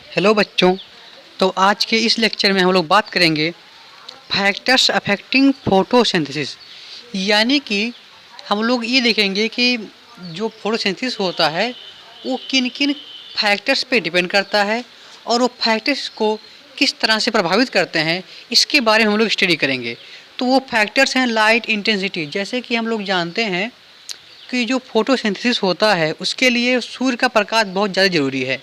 Hello बच्चों। तो आज के इस लेक्चर में हम लोग बात करेंगे फैक्टर्स अफेक्टिंग फोटोसिंथेसिस। यानी कि हम लोग ये देखेंगे कि जो फोटोसिंथेसिस होता है वो किन किन फैक्टर्स पे डिपेंड करता है और वो फैक्टर्स को किस तरह से प्रभावित करते हैं, इसके बारे में हम लोग स्टडी करेंगे। तो वो फैक्टर्स हैं लाइट इंटेंसिटी। जैसे कि हम लोग जानते हैं कि जो फोटोसिंथेसिस होता है उसके लिए सूर्य का प्रकाश बहुत ज़्यादा ज़रूरी है।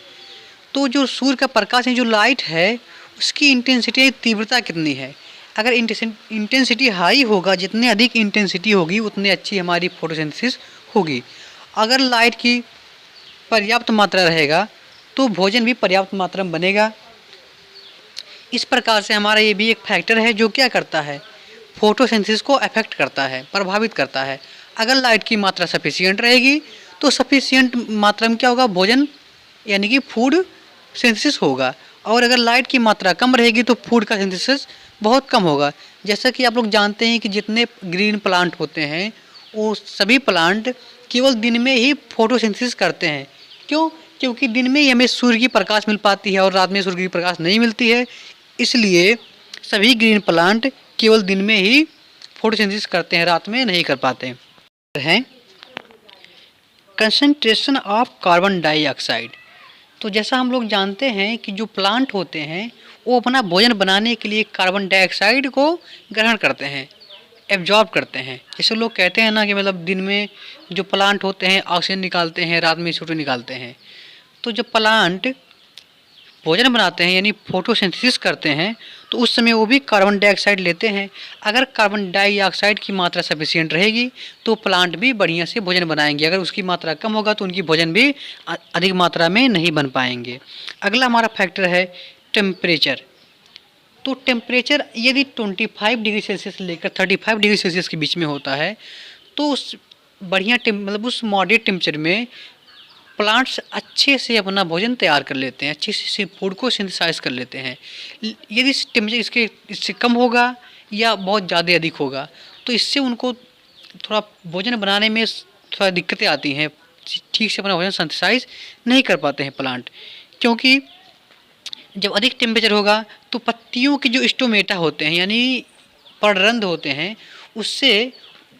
तो जो सूर्य का प्रकाश है, जो लाइट है, उसकी इंटेंसिटी तीव्रता कितनी है। अगर इंटेंसिटी हाई होगा, जितनी अधिक इंटेंसिटी होगी उतनी अच्छी हमारी फोटोसिंथेसिस होगी। अगर लाइट की पर्याप्त मात्रा रहेगा तो भोजन भी पर्याप्त मात्रा में बनेगा। इस प्रकार से हमारा ये भी एक फैक्टर है जो क्या करता है, फोटोसिंथेसिस को अफेक्ट करता है, प्रभावित करता है। अगर लाइट की मात्रा सफिशिएंट रहेगी तो सफिशिएंट मात्रा में क्या होगा, भोजन यानी कि फूड सिंथेसिस होगा। और अगर लाइट की मात्रा कम रहेगी तो फूड का सिंथेसिस बहुत कम होगा। जैसा कि आप लोग जानते हैं कि जितने ग्रीन प्लांट होते हैं वो सभी प्लांट केवल दिन में ही फोटोसिंथेसिस करते हैं। क्यों? क्योंकि दिन में ही हमें सूर्य की प्रकाश मिल पाती है और रात में सूर्य की प्रकाश नहीं मिलती है। इसलिए सभी ग्रीन प्लांट केवल दिन में ही फोटोसिंथेसिस करते हैं, रात में नहीं कर पाते हैं। Concentration of carbon dioxide. तो जैसा हम लोग जानते हैं कि जो प्लांट होते हैं वो अपना भोजन बनाने के लिए कार्बन डाइऑक्साइड को ग्रहण करते हैं, एब्जॉर्ब करते हैं। जैसे लोग कहते हैं ना कि मतलब दिन में जो प्लांट होते हैं ऑक्सीजन निकालते हैं, रात में CO2 निकालते हैं। तो जब प्लांट भोजन बनाते हैं यानी फोटोसिंथेसिस करते हैं तो उस समय वो भी कार्बन डाइऑक्साइड लेते हैं। अगर कार्बन डाइऑक्साइड की मात्रा सफिशिएंट रहेगी तो प्लांट भी बढ़िया से भोजन बनाएंगे। अगर उसकी मात्रा कम होगा तो उनकी भोजन भी अधिक मात्रा में नहीं बन पाएंगे। अगला हमारा फैक्टर है टेम्परेचर। तो टेम्परेचर यदि 25 डिग्री सेल्सियस लेकर 35 डिग्री सेल्सियस के बीच में होता है तो उस बढ़िया मतलब उस मॉडरेट टेम्परेचर में प्लांट्स अच्छे से अपना भोजन तैयार कर लेते हैं, अच्छे से फूड को सिंथेसाइज कर लेते हैं। यदि टेम्परेचर इससे कम होगा या बहुत ज़्यादा अधिक होगा तो इससे उनको थोड़ा भोजन बनाने में थोड़ा दिक्कतें आती हैं, ठीक से अपना भोजन सिंथेसाइज नहीं कर पाते हैं प्लांट। क्योंकि जब अधिक टेम्परेचर होगा तो पत्तियों के जो स्टोमेटा होते हैं यानी पर्णरंध्र होते हैं उससे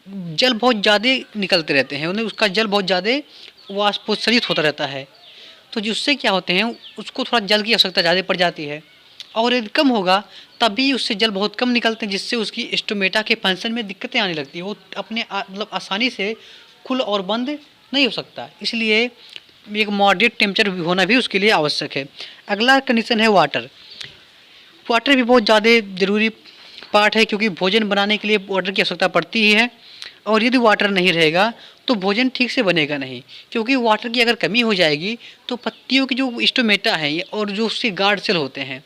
जल बहुत ज़्यादा निकलते रहते हैं, उन्हें उसका जल बहुत ज़्यादा वाष्पोत्सर्जित होता रहता है। तो जिससे क्या होते हैं, उसको थोड़ा जल की आवश्यकता ज़्यादा पड़ जाती है। और यदि कम होगा तभी उससे जल बहुत कम निकलते हैं, जिससे उसकी स्टोमेटा के फंक्शन में दिक्कतें आने लगती है। वो अपने मतलब आसानी से खुल और बंद नहीं हो सकता। इसलिए एक मॉडरेट टेम्परेचर होना भी उसके लिए आवश्यक है। अगला कंडीशन है वाटर। वाटर भी बहुत ज़्यादा ज़रूरी पार्ट है क्योंकि भोजन बनाने के लिए वाटर की आवश्यकता पड़ती ही है। और यदि वाटर नहीं रहेगा तो भोजन ठीक से बनेगा नहीं। क्योंकि वाटर की अगर कमी हो जाएगी तो पत्तियों की जो स्टोमेटा है और जो उसके गार्ड सेल होते हैं,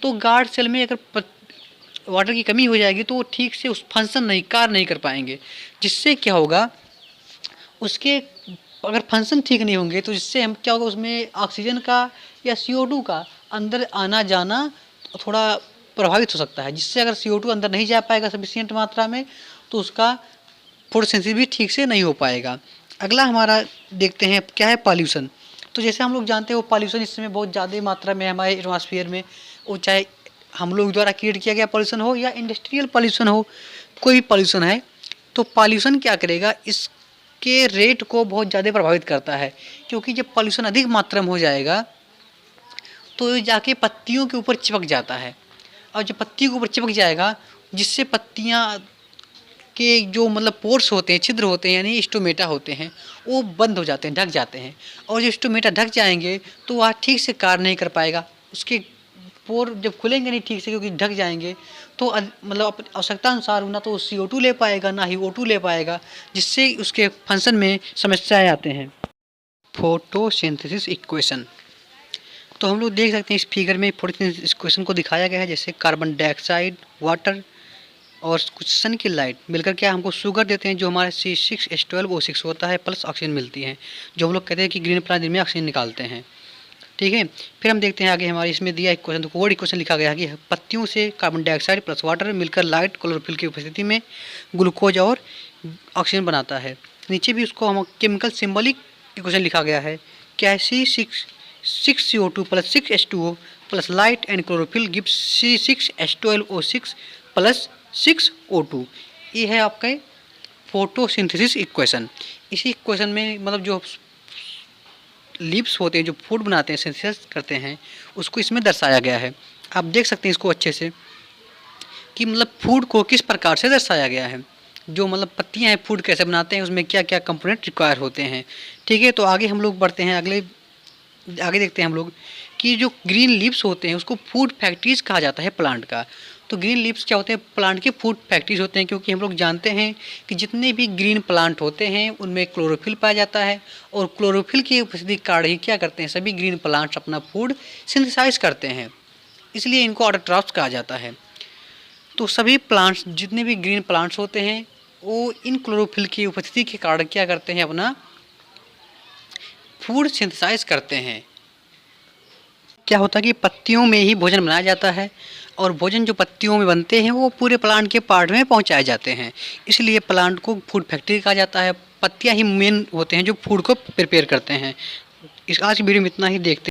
तो गार्ड सेल में अगर वाटर की कमी हो जाएगी तो वो ठीक से उस फंक्शन नहीं कार्य नहीं कर पाएंगे। जिससे क्या होगा, उसके अगर फंक्शन ठीक नहीं होंगे तो जिससे हम क्या होगा, उसमें ऑक्सीजन का या CO2 का अंदर आना जाना थोड़ा प्रभावित हो सकता है। जिससे अगर CO2 अंदर नहीं जा पाएगा सफिशिएंट मात्रा में तो उसका फोटोसिंथेसिस भी ठीक से नहीं हो पाएगा। अगला हमारा देखते हैं क्या है, पॉल्यूशन। तो जैसे हम लोग जानते हैं वो पॉल्यूशन इस समय बहुत ज़्यादा मात्रा में हमारे एटमॉस्फेयर में, वो चाहे हम लोग द्वारा क्रिएट किया गया पॉल्यूशन हो या इंडस्ट्रियल पॉल्यूशन हो, कोई भी पॉल्यूशन है तो पॉल्यूशन क्या करेगा, इसके रेट को बहुत ज़्यादा प्रभावित करता है। क्योंकि जब पॉल्यूशन अधिक मात्रा में हो जाएगा तो ये जाके पत्तियों के ऊपर चिपक जाता है। और जब पत्तियों के ऊपर चिपक जाएगा जिससे पत्तियाँ के जो मतलब पोर्स होते हैं, छिद्र होते हैं यानी स्टोमेटा होते हैं, वो बंद हो जाते हैं, ढक जाते हैं। और जब स्टोमेटा ढक जाएंगे तो वह ठीक से कार्य नहीं कर पाएगा। उसके पोर जब खुलेंगे नहीं ठीक से क्योंकि ढक जाएंगे तो मतलब अपनी आवश्यकता अनुसार ना तो CO2 ले पाएगा ना ही O2 ले पाएगा, जिससे उसके फंक्शन में समस्याएं आते हैं। Photosynthesis equation. तो हम लोग देख सकते हैं इस फिगर में फोटोसिंथेसिस इक्वेशन को दिखाया गया है। जैसे कार्बन डाइऑक्साइड, वाटर और कुछ सन की लाइट मिलकर क्या हमको शुगर देते हैं, जो हमारे C6H12O6 होता है, प्लस ऑक्सीजन मिलती है, जो हम लोग कहते हैं कि ग्रीन प्लांट दिन में ऑक्सीजन निकालते हैं। ठीक है। फिर हम देखते हैं आगे हमारे इसमें दिया इक्वेशन, तो कोड इक्वेशन लिखा गया है कि पत्तियों से कार्बन डाइऑक्साइड प्लस वाटर मिलकर लाइट क्लोरोफिल की उपस्थिति में ग्लूकोज और ऑक्सीजन बनाता है। नीचे भी उसको हम केमिकल सिम्बॉलिक इक्वेशन लिखा गया है, क्या है 6CO2 plus 6H2O plus light and chlorophyll gives C6H12O6 plus 6O2। ये है आपका फोटोसिंथेसिस इक्वेशन। इसी इक्वेशन में मतलब जो लीव्स होते हैं, जो फूड बनाते हैं, सिंथेसिस करते हैं, उसको इसमें दर्शाया गया है। आप देख सकते हैं इसको अच्छे से कि मतलब फूड को किस प्रकार से दर्शाया गया है। जो मतलब पत्तियां हैं, फूड कैसे बनाते हैं, उसमें क्या क्या कंपोनेंट रिक्वायर होते हैं। ठीक है, तो आगे हम लोग बढ़ते हैं, आगे देखते हैं हम लोग कि जो ग्रीन लीव्स होते हैं उसको फूड फैक्ट्रीज कहा जाता है प्लांट का। तो ग्रीन लीव्स क्या होते हैं? प्लांट के फूड फैक्ट्रीज होते हैं, क्योंकि हम लोग जानते हैं कि जितने भी ग्रीन प्लांट होते हैं उनमें क्लोरोफिल पाया जाता है, और क्लोरोफिल की उपस्थिति के कारण ही क्या करते हैं, सभी ग्रीन प्लांट्स अपना फूड सिंथेसाइज करते हैं, इसलिए इनको ऑटोट्रॉफ्स कहा जाता है। तो सभी प्लांट्स, जितने भी ग्रीन प्लांट्स होते हैं, वो इन क्लोरोफिल की उपस्थिति के कारण क्या करते हैं, अपना फूड सिंथेसाइज करते हैं। क्या होता है कि पत्तियों में ही भोजन बनाया जाता है, और भोजन जो पत्तियों में बनते हैं वो पूरे प्लांट के पार्ट में पहुंचाए जाते हैं, इसलिए प्लांट को फूड फैक्ट्री कहा जाता है। पत्तियां ही मेन होते हैं जो फूड को प्रिपेयर करते हैं। इस आज की वीडियो में इतना ही, देखते